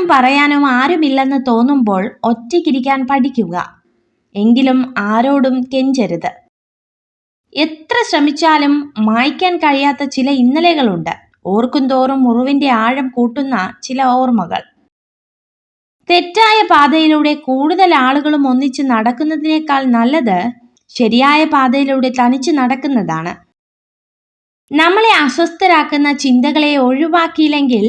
പറയാനും ആരുമില്ലെന്ന് തോന്നുമ്പോൾ ഒറ്റയ്ക്കിരിക്കാൻ പഠിക്കുക. എങ്കിലും ആരോടും കെഞ്ചരുത്. എത്ര ശ്രമിച്ചാലും മായ്ക്കാൻ കഴിയാത്ത ചില ഇന്നലെകളുണ്ട്. ഓർക്കും തോറും മുറിവിന്റെ ആഴം കൂട്ടുന്ന ചില ഓർമ്മകൾ. തെറ്റായ പാതയിലൂടെ കൂടുതൽ ആളുകളും ഒന്നിച്ച് നടക്കുന്നതിനേക്കാൾ നല്ലത് ശരിയായ പാതയിലൂടെ തനിച്ച് നടക്കുന്നതാണ്. നമ്മളെ അസ്വസ്ഥരാക്കുന്ന ചിന്തകളെ ഒഴിവാക്കിയില്ലെങ്കിൽ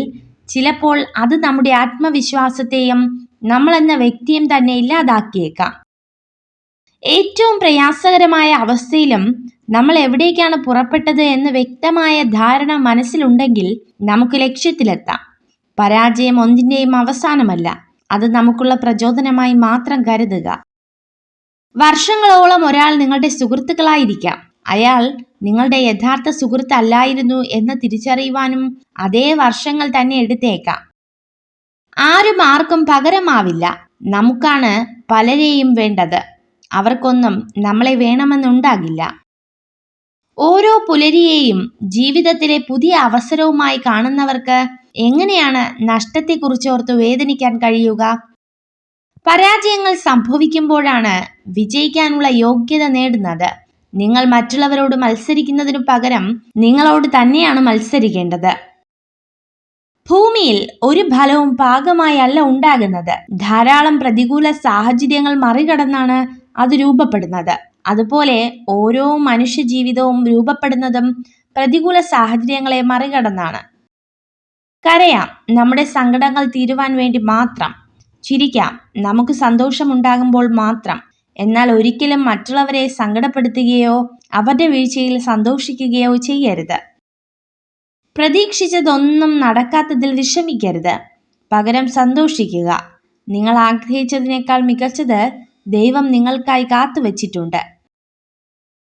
ചിലപ്പോൾ അത് നമ്മുടെ ആത്മവിശ്വാസത്തെയും നമ്മളെന്ന വ്യക്തിയും തന്നെ ഇല്ലാതാക്കിയേക്കാം. ഏറ്റവും പ്രയാസകരമായ അവസ്ഥയിലും നമ്മൾ എവിടേക്കാണ് പുറപ്പെട്ടത് എന്ന് വ്യക്തമായ ധാരണ മനസ്സിലുണ്ടെങ്കിൽ നമുക്ക് ലക്ഷ്യത്തിലെത്താം. പരാജയം ഒന്നിന്റെയും അവസാനമല്ല, അത് നമുക്കുള്ള പ്രചോദനമായി മാത്രം കരുതുക. വർഷങ്ങളോളം ഒരാൾ നിങ്ങളുടെ സുഹൃത്തുക്കളായിരിക്കാം. അയാൾ നിങ്ങളുടെ യഥാർത്ഥ സുഹൃത്ത് അല്ലായിരുന്നു എന്ന് തിരിച്ചറിയുവാനും അതേ വർഷങ്ങൾ തന്നെ എടുത്തേക്കാം. ആരും ആർക്കും പകരമാവില്ല. നമുക്കാണ് പലരെയും വേണ്ടത്. അവർക്കൊന്നും നമ്മളെ വേണമെന്നുണ്ടാകില്ല. ഓരോ പുലരിയെയും ജീവിതത്തിലെ പുതിയ അവസരവുമായി കാണുന്നവർക്ക് എങ്ങനെയാണ് നഷ്ടത്തെക്കുറിച്ചോർത്ത് വേദനിക്കാൻ കഴിയുക? പരാജയങ്ങൾ സംഭവിക്കുമ്പോഴാണ് വിജയിക്കാനുള്ള യോഗ്യത നേടുന്നത്. നിങ്ങൾ മറ്റുള്ളവരോട് മത്സരിക്കുന്നതിനു പകരം നിങ്ങളോട് തന്നെയാണ് മത്സരിക്കേണ്ടത്. ഭൂമിയിൽ ഒരു ഫലവും പാകമായല്ല ഉണ്ടാകുന്നത്. ധാരാളം പ്രതികൂല സാഹചര്യങ്ങൾ മറികടന്നാണ് അത് രൂപപ്പെടുന്നത്. അതുപോലെ ഓരോ മനുഷ്യ ജീവിതവും രൂപപ്പെടുന്നതും പ്രതികൂല സാഹചര്യങ്ങളെ മറികടന്നാണ്. കരയാം, നമ്മുടെ സങ്കടങ്ങൾ തീരുവാൻ വേണ്ടി മാത്രം. ചിരിക്കാം, നമുക്ക് സന്തോഷമുണ്ടാകുമ്പോൾ മാത്രം. എന്നാൽ ഒരിക്കലും മറ്റുള്ളവരെ സങ്കടപ്പെടുത്തുകയോ അവരുടെ വീഴ്ചയിൽ സന്തോഷിക്കുകയോ ചെയ്യരുത്. പ്രതീക്ഷിച്ചതൊന്നും നടക്കാത്തതിൽ വിഷമിക്കരുത്. പകരം സന്തോഷിക്കുക. നിങ്ങൾ ആഗ്രഹിച്ചതിനേക്കാൾ മികച്ചത് ദൈവം നിങ്ങൾക്കായി കാത്തുവച്ചിട്ടുണ്ട്.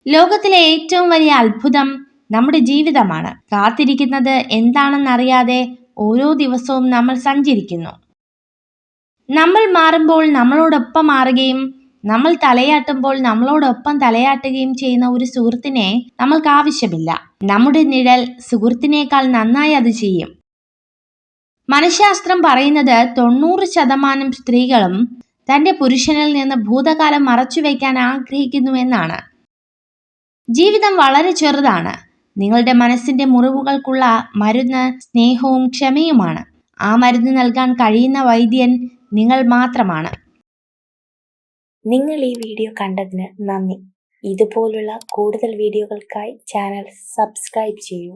ലോകത്തിലെ ഏറ്റവും വലിയ അത്ഭുതം നമ്മുടെ ജീവിതമാണ്. കാത്തിരിക്കുന്നത് എന്താണെന്നറിയാതെ ഓരോ ദിവസവും നമ്മൾ സഞ്ചരിക്കുന്നു. നമ്മൾ മാറുമ്പോൾ നമ്മളോടൊപ്പം മാറുകയും നമ്മൾ തലയാട്ടുമ്പോൾ നമ്മളോടൊപ്പം തലയാട്ടുകയും ചെയ്യുന്ന ഒരു സുഹൃത്തിനെ നമ്മൾക്ക് ആവശ്യമില്ല. നമ്മുടെ നിഴൽ സുഹൃത്തിനേക്കാൾ നന്നായി അത് ചെയ്യും. മനഃശാസ്ത്രം പറയുന്നത് 90% സ്ത്രീകളും തന്റെ പുരുഷനിൽ നിന്ന് ഭൂതകാലം മറച്ചുവെക്കാൻ ആഗ്രഹിക്കുന്നുവെന്നാണ്. ജീവിതം വളരെ ചെറുതാണ്. നിങ്ങളുടെ മനസ്സിന്റെ മുറിവുകൾക്കുള്ള മരുന്ന് സ്നേഹവും ക്ഷമയുമാണ്. ആ മരുന്ന് നൽകാൻ കഴിയുന്ന വൈദ്യൻ നിങ്ങൾ മാത്രമാണ്. നിങ്ങൾ ഈ വീഡിയോ കണ്ടതിന് നന്ദി. ഇതുപോലുള്ള കൂടുതൽ വീഡിയോകൾക്കായി ചാനൽ സബ്സ്ക്രൈബ് ചെയ്യൂ.